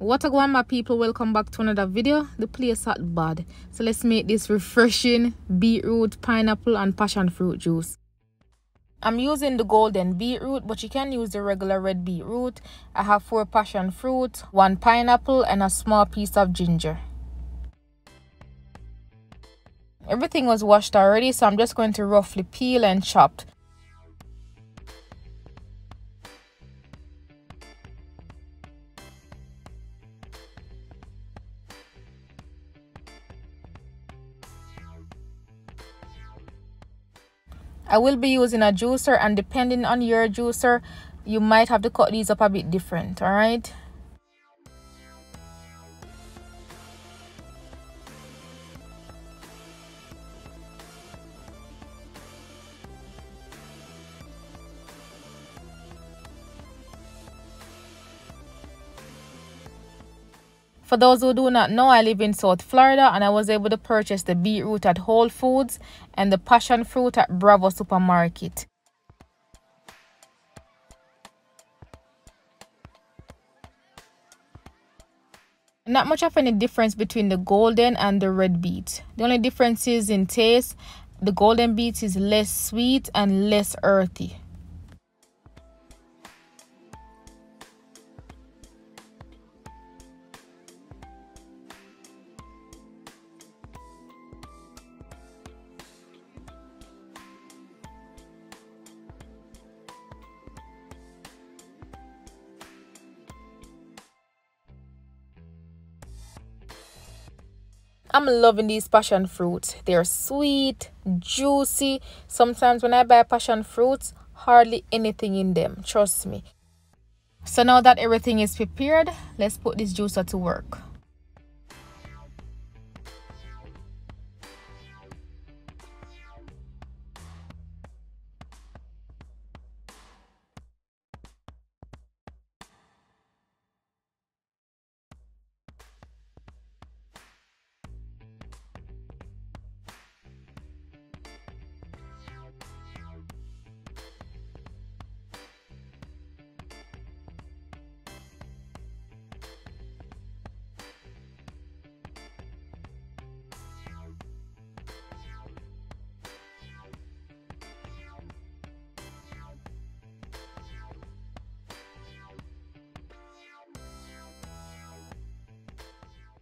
What a go on, my people, welcome back to another video. The place at bad, so let's make this refreshing beetroot, pineapple and passion fruit juice. I'm using the golden beetroot, but you can use the regular red beetroot. I have 4 passion fruit, 1 pineapple and a small piece of ginger. Everything was washed already, so I'm just going to roughly peel and chop. I will be using a juicer, and depending on your juicer, you might have to cut these up a bit different, all right? For those who do not know, I live in South Florida, and I was able to purchase the beetroot at Whole Foods and the passion fruit at Bravo Supermarket. Not much of any difference between the golden and the red beet. The only difference is in taste. The golden beet is less sweet and less earthy. I'm loving these passion fruits. They're sweet, juicy. Sometimes when I buy passion fruits, hardly anything in them, trust me. So now that everything is prepared, let's put this juicer to work.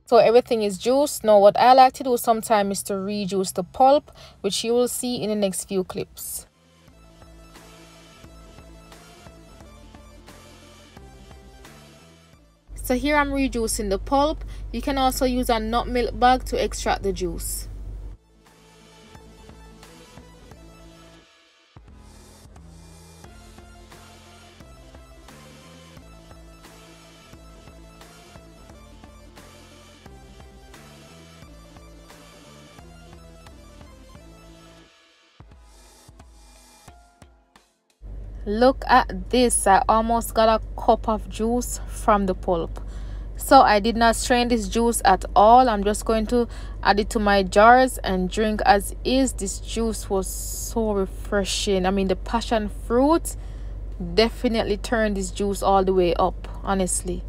So everything is juiced. Now what I like to do sometimes is to rejuice the pulp, which you will see in the next few clips. So here I'm rejuicing the pulp. You can also use a nut milk bag to extract the juice. Look at this, I almost got a cup of juice from the pulp. So I did not strain this juice at all. I'm just going to add it to my jars and drink as is. This juice was so refreshing. I mean, the passion fruit definitely turned this juice all the way up, honestly.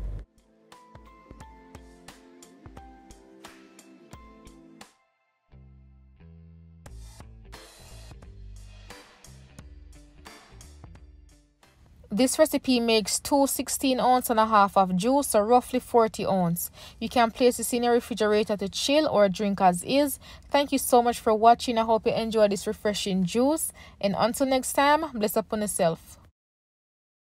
This recipe makes 2 16.5 ounces of juice, so roughly 40 ounces. You can place this in your refrigerator to chill or drink as is. Thank you so much for watching. I hope you enjoy this refreshing juice. And until next time, bless upon yourself.